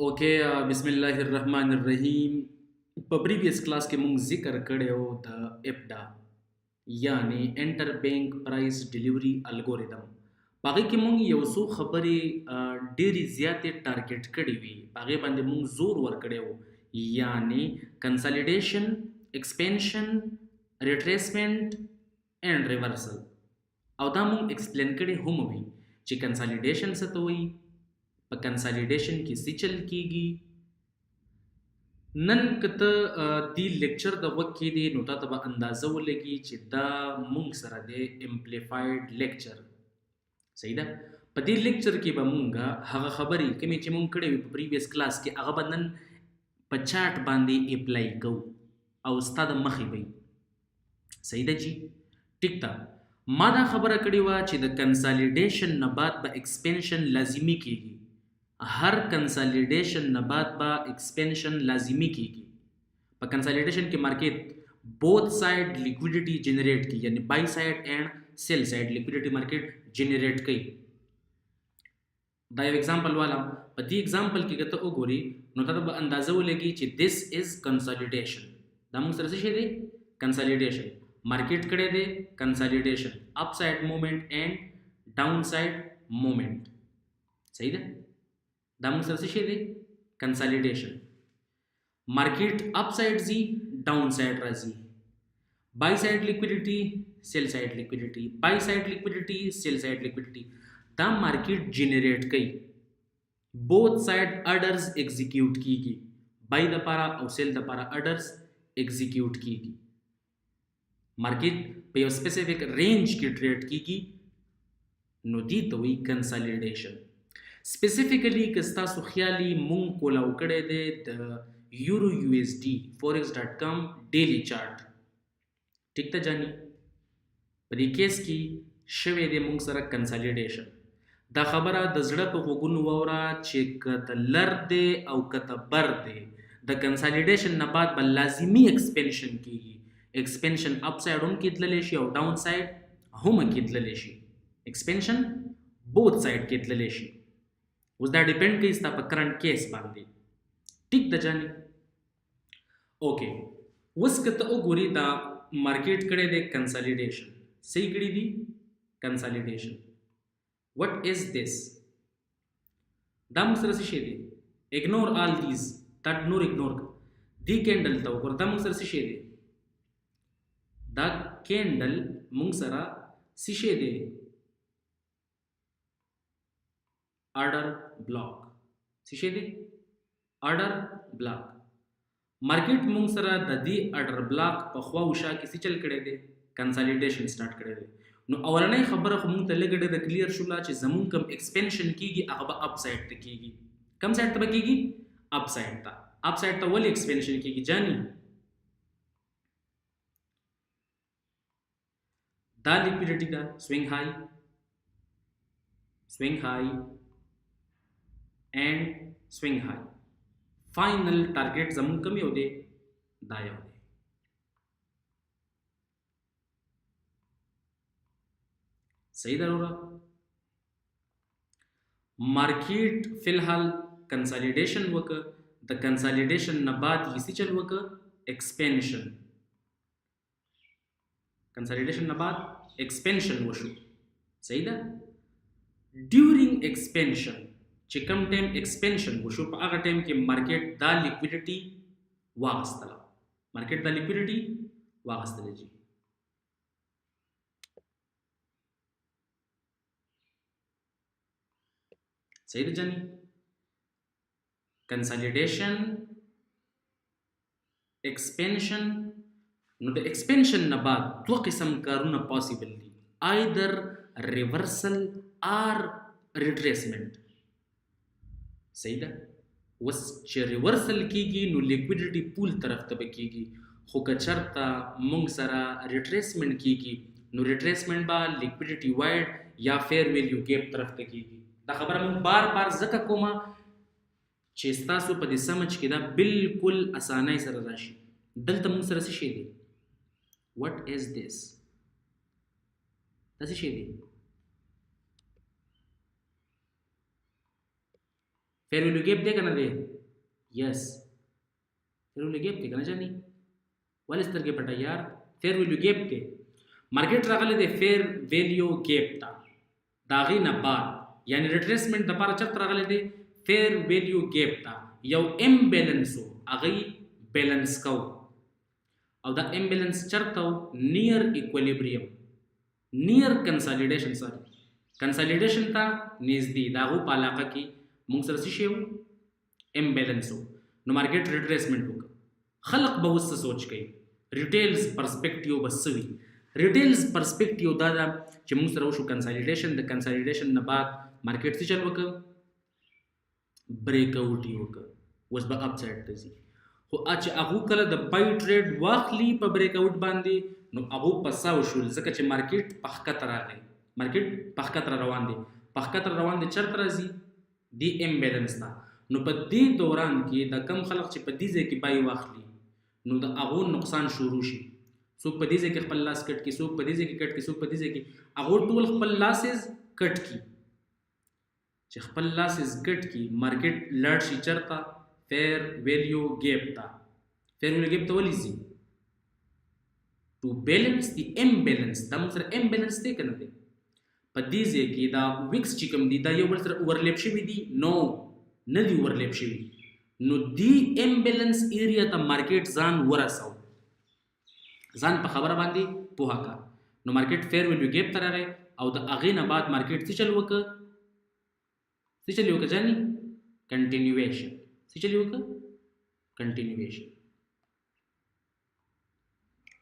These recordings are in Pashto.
ओके बिस्मिल्लाहिर्रहमानिर्रहीम په previous class کې مونږ ذکر کړو د اپډا یعنی انټر بینک پرایس ډیلیوري الګوریدم. پاغه کې مونږ یو څو خبرې ډېری زیاتې ټارګټ کړې وي، پاغه باندې مونږ زور ور کړو، یعنی کنسالیډیشن، ایکسپینشن، ریټریسمنٹ اینڈ ریورسل. او دا مونږ ایکسپلین کړي هم وي چې کنسالیډیشن څه ته وایي، په کنسالیډیشن کې څه چل کیږي. نن کته دی لیکچر د وخت کې دی نو تاسو به اندازه ولګي چې دا مونږ سره د امپلیفاید لیکچر صحیح ده. په دې لیکچر کې به مونږه هغه خبرې کومې چې مونږ کړې وي په پریویس کلاس کې هغه به نن په چارت باندې اپلای کوو او ستاسو مخې به صحیح ده جی. ټیک ده، ما دا خبره کړې وه چې د کنسالیډیشن نه بعد به ایکسپینشن لازمي کیږي. هر کنسالیډیشن نه بعد به ایکسپینشن لازمي کیږي. په کنسالیډیشن کې مارکیټ بوث ساید لیکویډیټي جنریټ کی، یعنی بای ساید اینڈ سیل ساید لیکویډیټي مارکیټ جنریټ کوي. دا یو ایگزامپل والا، په دې ایگزامپل کې کته وګوري نو تاسو به اندازه ولګي چې this is consolidation. دا موږ سره څه شي دی؟ کنسالیډیشن. مارکیټ کړه دی کنسالیډیشن، اپ ساید موومېنټ اینڈ ډاون ساید موومېنټ. صحیح ده؟ دا موږ سره څه شي دی؟ کنسالیډیشن. مارکیټ اپ ساید زی، ډاون ساید راځي. بای ساید لیکویډیټي، سیل ساید لیکویډیټي، بای ساید لیکویډیټي، سیل ساید لیکویډیټي. دا مارکیټ جنریټ کوي. بوث ساید اډرز ایگزیکیوټ کیږي، بای د لپاره او سیل د لپاره اډرز ایگزیکیوټ کیږي. مارکیټ په یو سپیسیفیک رینج کې ټریډ کیږي، نو دې ته وایي کنسالیډیشن. سپیسیفیکلی که ستاسو خیالي مونږ کولاو کړی دی د یورو یو ایس ډي forex.com ډیلی چارټ. ټیک ته جانی، په دې کیس کې شوی دی مونږ سره کنسالیډیشن. دا خبره د زړه په غوږونو واوره چې کته لر دی او کته بر دی، د کنسالیډیشن نه بعد به لازمي ایکسپینشن کیږي. ایکسپینشن اپ ساید هم کېدلی شي او ډاون ساید هم کېدلی شي. ایکسپینشن بوث ساید کېدلی شي. اوس دا ډیپینډ کوي ستا په کرنٹ کیس باندې. ټیک ده جاني. اوکې، اوس که ته وګورې دا مارکیټ کړی دی کنسالیډیشن، صحیح کړي دي کنسالیډیشن. وٹ از دس؟ دا موږ سره څه شی دی؟ اګنور آل دیز، دا نور اګنور کړه. دې کینډل ته وګوره، دا موږ سره څه شی دی؟ دا کینډل موږ سره څه شی دی؟ آرډر بلاک. څه شی دی؟ آرډر بلاک. مارکیټ موږ سره د دې آرډر بلاک په خوا او شا کې څه چل کړی دی؟ کنسالیډیشن سٹارټ کړی دی. نو اولنۍ خبره خو موږ ته لږ ډېره کلیر شوله چې زموږ کم ایکسپینشن کیږي هغه به اپ ساید ته کیږي. کم ساید ته به کیږي؟ اپ ساید ته. اپ ساید ته ولې ایکسپینشن کیږي جانی؟ دا لیکویډیټي دا سوینګ های، سوینګ های اینڈ سوینګ های. فائنل ټارګټ زموږ کم یو دی؟ دا یو دی. صحیح ضروره. مارکیټ فی الحال کنسالیډیشن وکړه، د کنسالیډیشن نه بعد یې څه چل وکړه؟ ایکسپینشن. کنسالیډیشن نه بعد ایکسپینشن وشو. صحیح ده. ډیورینګ ایکسپینشن چې کوم ټایم ایکسپینشن وشو په هغه ټایم کې مارکیټ دا لیکویډیټي واغستله. مارکیټ دا لیکویډیټي واغستله جی. صحیح ده جانی. کنسالیډیشن، ایکسپینشن. نو د ایکسپینشن نه بعد دوه قسم کارونه پاسیبل دي، ایدر ریورسل آر ریټریسمنٹ. صحیح ده. اوس چې ریورسل کیږي نو لیکویډیټي پول طرف ته به کیږي، خو که چېرته موږ سره ریټریسمنٹ کیږي نو ریټریسمنٹ به لیکویډیټي وایډ یا فیر ویلیو ګیپ طرف ته کیږي. دا خبره موږ بار بار ځکه کومه چې ستاسو په دې سمجھ کې دا بالکل اسانۍ سره راشي. دلته موږ سره څه شی دی؟ وٹ از دس؟ دا څه شی دی؟ Fair value gap दे کنه دی yes fair value gap دی کنه جاني ولې سترګې پټه یار فیر ویلیو گیپ دی مارکیټ راغلی دی فیر ویلیو گیپ ته د هغې نه بعد یعنی ریټریسمنټ دپاره چېرته راغلی دی فیر ویلیو گیپ ته یو امبیلنس و هغې بیلنس کو او دا امبیلنس چېرته و نیر ایکولیبریم نیر کنسالیډیشن سوري کنسالیډیشن ته نږدې د هغو په علاقه کې موږ سره څه شی و امبیلنس و نو مارکیټ ریټریسمنټ وکړه خلق به اوس څه سوچ کوي ریټیلز پرسپیکټیو به څه وي ریټیلز پرسپیکټیو دا ده چې موږ سره وشو کنسالیډیشن د کنسالیډیشن نه بعد مارکیټ څه چل وکړه بریک آوټ یې وکړه اوس به اپ سایډ ته ځي خو چې هغو کله د بای ټریډ واخلي په بریک آوټ باندې نو هغو په سا وشول ځکه چې مارکیټ په ښکته راغی مارکیټ په ښکته روان دی په ښکته روان دی چېرته راځي دی امبیلنس ته نو په دې دوران کې د کم خلک چې په دې ځای کې بای واخلي نو د هغو نقصان شروع شي څوک په دې ځای کې خپل لاس کټ کړي څوک په دې ځای کې کټ کړي څوک په دې ځای کې هغو ټول خپل لاسز کټ کړي چې خپل لاسز کټ کړي مارکیټ لاړ شي چېرته فیر ویلیو گیپ ته فیر ویلیو گیپ ته ولې ځي ټو بیلنس دی امبیلنس دا موږ سره امبیلنس دی که نه دی په دې ځای کې دا ویکس چې کوم دي دا یو بل سره اورلیپ شوي دي نو نه دي اورلیپ شوي نو دی امبیلنس ایریا ته مارکیټ ځان ورسو ځان په خبره باندې پوهه کا نو مارکیټ فیر ویلیو گیپ ته راغی او د هغې نه بعد مارکیټ څه چل وکړه څه چل وکړه جاني کنټینیویشن څه چل وکړه کنټینیویشن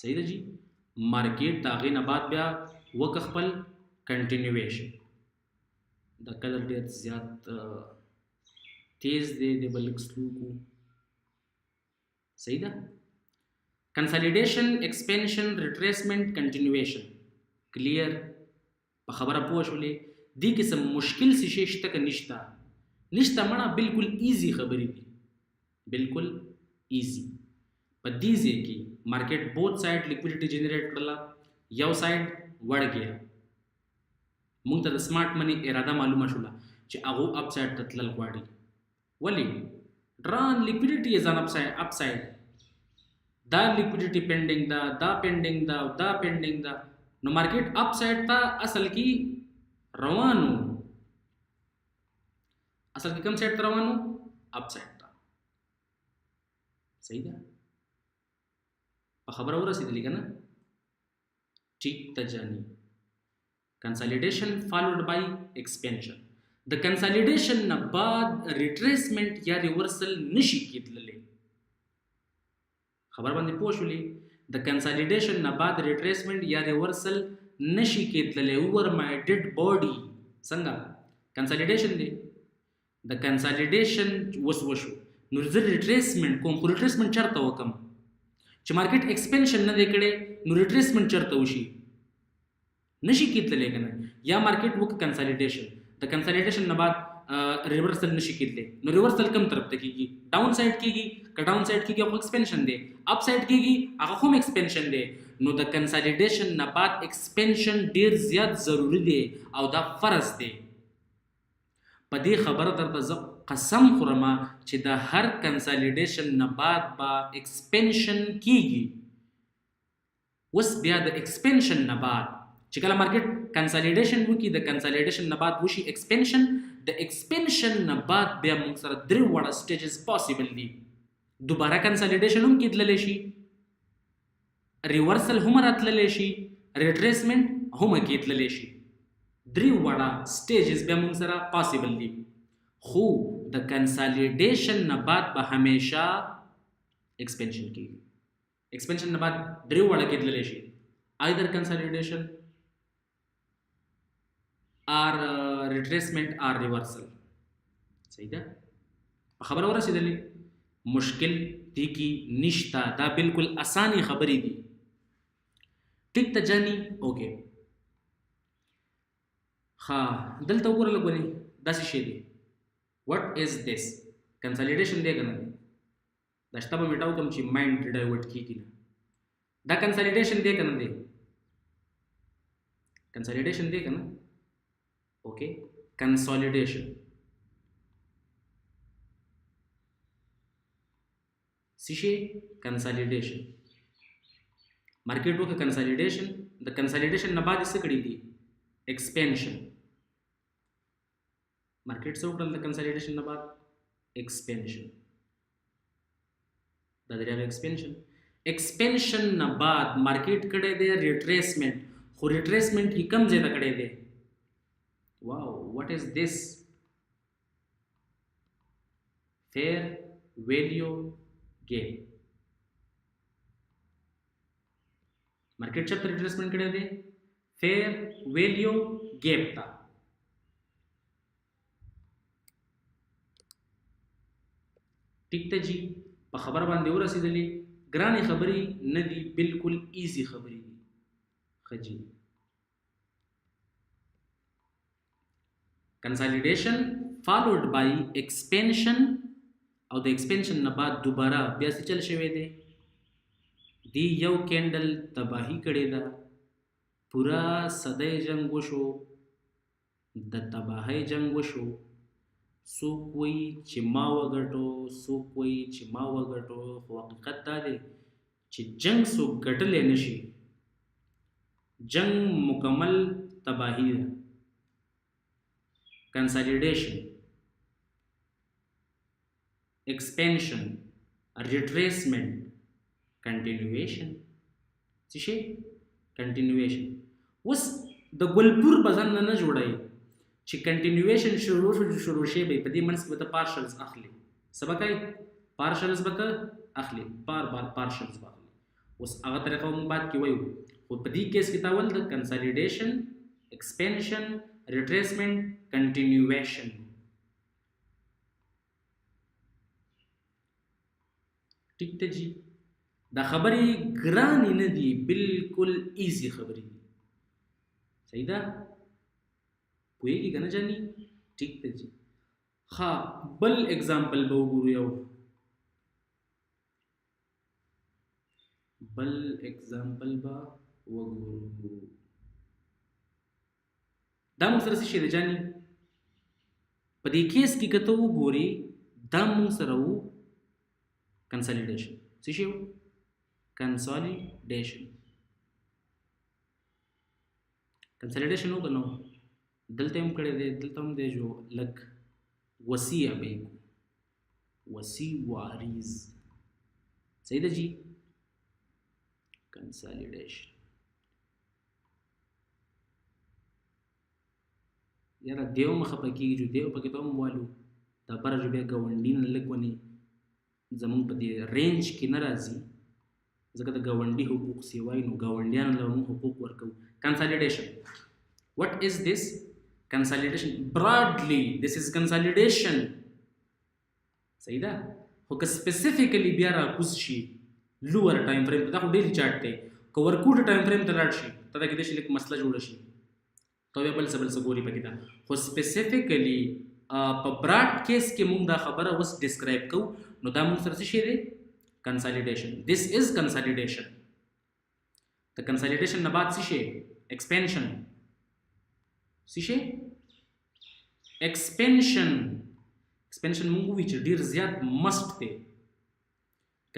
صحیح ده جی مارکیټ د هغې نه بعد بیا وکړه خپل کنټینیویشن دا کلر ډېر زیات تیز دی د بلک سلو کو صحیح ده کنسالیډیشن ایکسپینشن ریټریسمنټ کنټینیویشن کلیر په خبره پوه شولې دې کې څه مشکل څه شی شته که نشته نشته مړه بالکل ایزي خبرې دي بالکل ایزي په دې ځای کې مارکیټ بوت سایډ لیکویډیټي جنریټ کړله یو سایډ وړ گیا موږ ته د سمارټ منی اراده معلومه شوله چې هغو اپ سایډ ته تلل غواړي ولې ډران لیکویډیټي از ان اپ سایډ دا لیکویډیټي پینډینګ ده دا پینډینګ ده او دا پینډینګ ده نو مارکیټ اپ سایډ ته اصل کې روانو اصل کې کوم سایډ ته روانو اپ سایډ ته صحیح ده په خبره ورسېدلې که نه ټیک ته جاني consolidation followed by expansion د کنسالیډیشن نه بعد ریټریسمنټ یا ریورسل نشي کېدللی خبر باندې پوه شولې د کنسالیډیشن نه بعد ریټریسمنټ یا ریورسل نشي کېدللی اوور مای ډیډ باډي څنګه کنسالیډیشن دی د کنسالیډیشن وشو نو زه ریټریسمنټ کوم خو ریټریسمنټ چېرته وکړم چې مارکیټ ایکسپینشن نه دی کړی نو ریټریسمنټ چېرته وشي نشي کېدلی که نه یا مارکیټ وکړه کنسالیډیشن د کنسالیډیشن نه بعد ریورسل نشي کېدلی نو ریورسل کوم طرف ته کېږي ډاون سایډ کېږي که ډاون سایډ کېږي هغه ایکسپینشن دی اپ سایډ کېږي هغه هم ایکسپینشن دی نو د کنسالیډیشن نه بعد ایکسپینشن ډېر زیات ضروري دی او دا فرض دی په دې خبره درته زه قسم خورم چې د هر کنسالیډیشن نه بعد به ایکسپینشن کېږي اوس بیا د ایکسپینشن نه بعد چې کله مارکیټ کنسالیډیشن وکړي د کنسالیډیشن نه بعد وشي ایکسپینشن د ایکسپینشن نه بعد بیا موږ سره درې واړه سټیجز پاسبل دي دوباره کنسالیډیشن هم کېدللی شي ریورسل هم راتللی شي ریټریسمنټ هم کېدللی شي درې واړه سټیجز بیا موږ سره پاسبل دي خو د کنسالیډیشن نه بعد به همیشه ایکسپینشن کېږي ایکسپینشن نه بعد درې واړه کېدللی شي either consolidation or retracement or reversal صحیح ده خبره ورسېدلې مشکل دی کې نشته دا بالکل اساني خبرې دي ټیک ته جاني اوکې ها دلته وګوره لګونی داسې شی دی what is this consolidation دی که نه دی دا شته به میټاو کوم چې مایند ډایورټ کېږي نه دا کنسالیډیشن دی که نه دی کنسالیډیشن دی که نه اوکې کنسالیډیشن څه شی کنسالیډیشن مارکیټ وکړه کنسالیډیشن د کنسالیډیشن نه بعد څه کړی دی ایکسپینشن مارکیټ څه وکړل د کنسالیډیشن نه بعد ایکسپینشن دا دریا ایکسپینشن نه بعد مارکیټ کړی دی ریټریسمنٹ خو ریټریسمنٹ کی کم ځای ته کړی دی واو واټ از دس fair value gap market check retracement कड़े दे fair value gap था ठीक थे जी په خبر باندې ورسېدلې ګرانې خبرې نه دي بالکل ایزی خبرې دي خجی consolidation followed by expansion او د ایکسپینشن نه بعد دوباره بیا څه چل شوی دی دی یو کینډل تباہی کړی ده پورا صدی جنگ وشو د تباہی جنگ وشو څوک وایي چې ما وګټو څوک وایي چې ما وګټو خو حقیقت دا دی چې جنگ څوک ګټلی نشي جنگ مکمل تباہی ده کنسالیډیشن expansion retracement continuation څه شي continuation اوس د ګلپور بزن نه جوړای چې continuation شروع شي به په دې منځ کې د partials اخلي سبقای partials به اخلي بار partials به اخلي اوس هغه طریقه موږ بعد کې وایو خو په دې کیس کې تاول د consolidation expansion retracement continuation ٹھیک ته جی دا خبرې ګرانې نه دي بالکل ایزی خبرې دي صحیح ده پوهېږي که نه جاني ٹھیک ته جی ها بل اگزامپل به وګورو یو بل اگزامپل به وګورو دا موږ سره څه شی دی جاني په دې کیس کې که ته وګورې دا موږ سره و consolidation څه شی consolidation وګنو دلته هم کړی دی دلته هم دی جو لګ وسیع به وسیع واریز صحیح ده جی consolidation یاره دیو مخه پکې جو دیو پکې ته هم والو دا بره جو بیا ګاونډي نه لږ ونې زمونږ په دې رینج کې نه راځي ځکه د ګاونډي حقوق سیوای نو ګاونډیانو له موږ حقوق ورکوو consolidation what is this consolidation broadly this is consolidation صحیح ده خو که سپیسیفیکلی بیا راکوز شي لوور ټایم فریم ته دا خو ډیلی چارټ دی که ورکوټ ټایم فریم ته لاړ شي ته دا کېدای شي لږ مسله جوړه شي ته بیا بل څه ګوري پکې ده خو سپیسیفیکلی په براډ کیس کې موږ دا خبره اوس ډسکرایب کوو نو دا موږ سره څه شی دی consolidation this is consolidation the consolidation نه بعد څه شی expansion څه شی expansion موږ وی چې ډیر زیات مست دی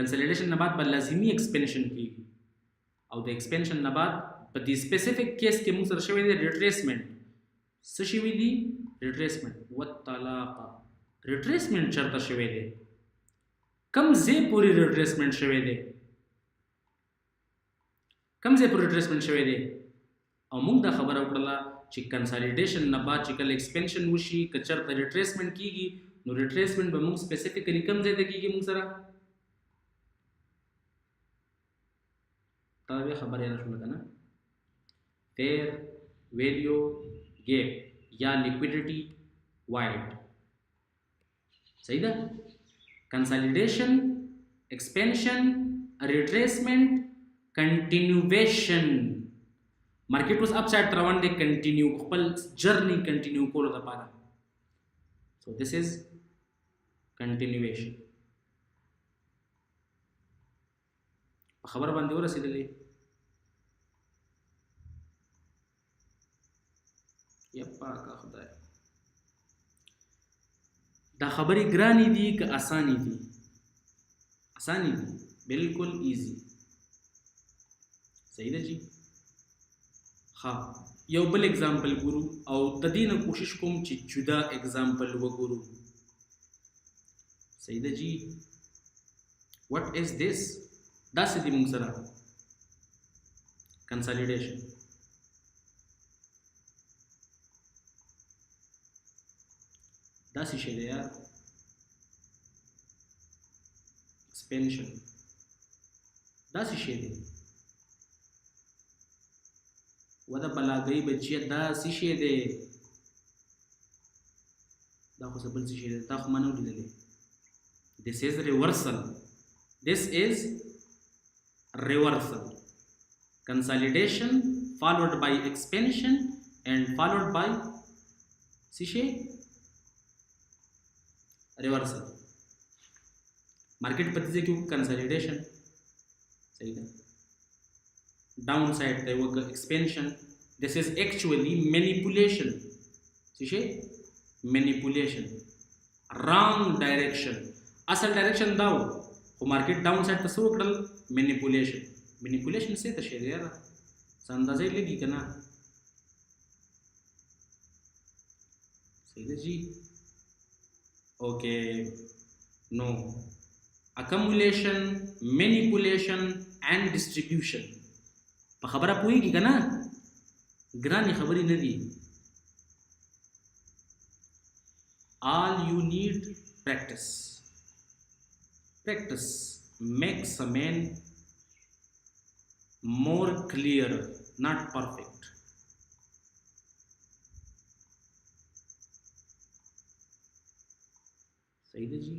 consolidation نه بعد بل لازمي expansion کیږي او د expansion نه بعد په دې سپیسیفیک کیس کې موږ سره شوی دی retracement څه شوی دی retracement والطلاق retracement چرته شوی دی کم ځای پورې retracement شوی دی او موږ دا خبره وکړله چې consolidation نه بعد چې کله expansion وشي که چرته retracement کیږي نو retracement به موږ سپیسیفیکلی کم ځای ته کیږي موږ سره تا بیا خبره یاده شوله که نه fair value gap یا liquidity void صحیح ده consolidation expansion retracement continuation market was upside روان دی continue خپل journey continue کولو لپاره so this is continuation خبر باندې ورسېدلې یپا کا خدای دا خبرې ګرانې دي که اسانې دي आसानी दि बिल्कुल इजी सही ده जी ها یو بل एग्जांपल ګورو او د دې نه کوشش کوم چې جدا एग्जांपल وګورو صحیح ده جی what is this دا څه دي موږ سره consolidation دا څه شی دی یار expansion دا څه شی دی ودا بلاګي بچي دا څه شی دی دا خو بل څه شی دی تا خو منو لیدلې this is reversal consolidation followed by expansion and followed by څه شی reversal market पत्ती से क्यों consolidation सही है downside they work expansion this is actually manipulation see manipulation wrong direction asal direction daw ko market downside ta so kdal manipulation se ta share yara sandaze legi kana sahi ji okay no accumulation manipulation and distribution په خبره پوهیږي کنه ګرانې خبرې نه دي all you need practice makes a man more clear not perfect صحیح ده جی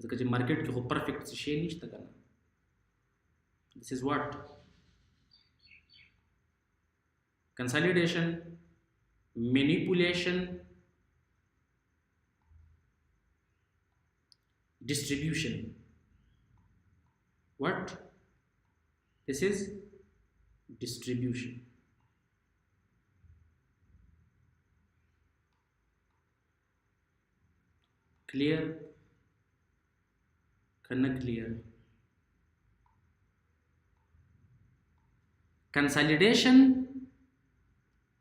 ځکه چې مارکیټ کې خو پرفیکټ څه شی نشته کنه this is what consolidation manipulation distribution what this is distribution clear kana clear consolidation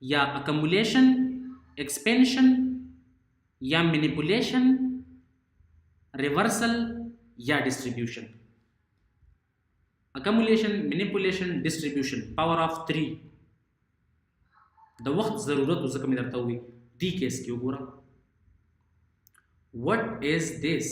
या accumulation expansion या manipulation reversal या distribution accumulation manipulation distribution power of 3 د وخت ضرورت زکه مې درته وی دی کیس کې وګوره what is this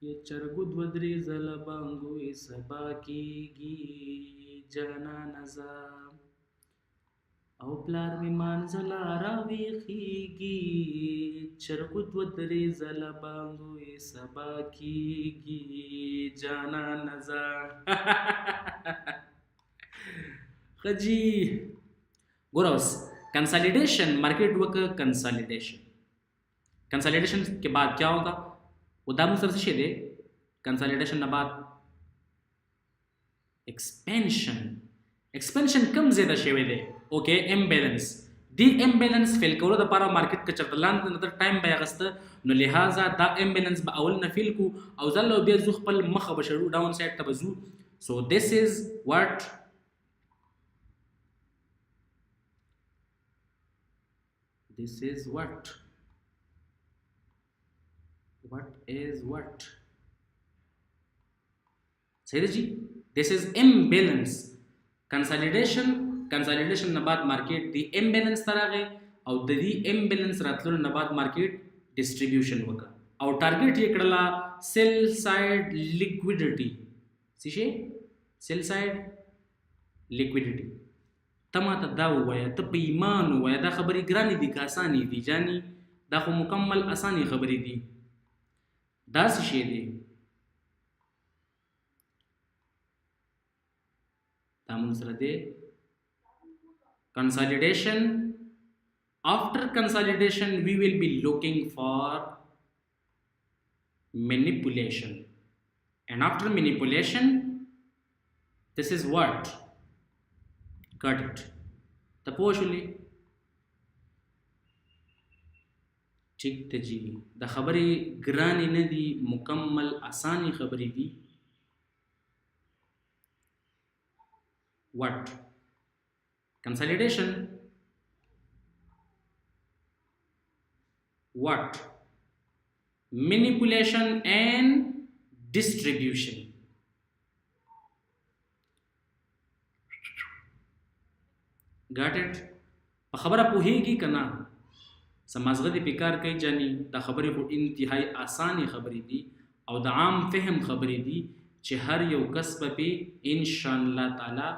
ये चरगुद वद्री जला बांगो सबा कीगी जाना नजा او پلار می منزلا راوی خیگی چرگود وद्री जला बांगो सबा कीगी जाना नजा खजी गोरस कंसोलिडेशन मार्केट वर्क कंसोलिडेशन के बाद क्या होगा उदाहरण सर से दे कंसोलिडेशन के बाद एक्सपेंशन कम ज्यादा शेवे दे ओके इम्बैलेंस दी इम्बैलेंस फेल करो द पारा मार्केट का चरतलान नदर टाइम बया गस्त नो लिहाजा दा इम्बैलेंस बा अول न फेल को او زلو بیا زو خپل مخ بشرو ډاون سایډ ته بزو سو this is what सही जी this is imbalance consolidation نه بعد مارکیټ دی imbalance تراغه او د دې imbalance راتلو نه بعد مارکیټ distribution وکړه او ټارګټ یې کړلا sell side liquidity څه sell side liquidity تما ته دا وایي ته په ایمان وایي دا خبرې ګرانې دي که اسانې دي جاني دا خو مکمل اسانې خبرې دي دا څه شی دی دا موږ سره دی consolidation after consolidation we will be looking for manipulation and after manipulation this is what got it ته پوه شولې؟ ٹھیک ته جی د خبرې ګرانې نه دي، مکمل اسانې خبرې دي. what consolidation, what manipulation and distribution. got it؟ په خبره پوهیږي کنه؟ سمازغه دې پکار کوي جاني دا خبرې خو انتهایی اسانې خبرې دي او د عام فهم خبرې دي چې هر یو کس په ان شاء الله تعالی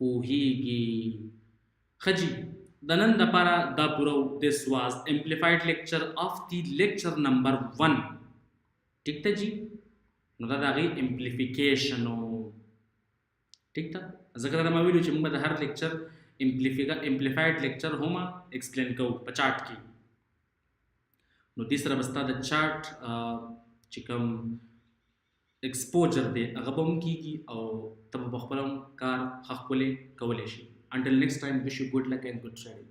پوهیږي. خجی د نن لپاره دا پوره. this was amplified lecture of the lecture number 1. ٹھیک ته جی؟ نو دا د هغې امپلیفیکیشن و. ٹھیک ته؟ ځکه دا ما ویلو چې موږ د هر لیکچر امپلیفاید لیکچر هم ایکسپلین کوو په چارټ کې. نو دې سره به ستا د چارټ چې کوم ایکسپوجر دی هغه به هم کېږي او ته به په خپله هم کار ښه ښکلی کولی شي. Until next time, wish you good luck and good trading.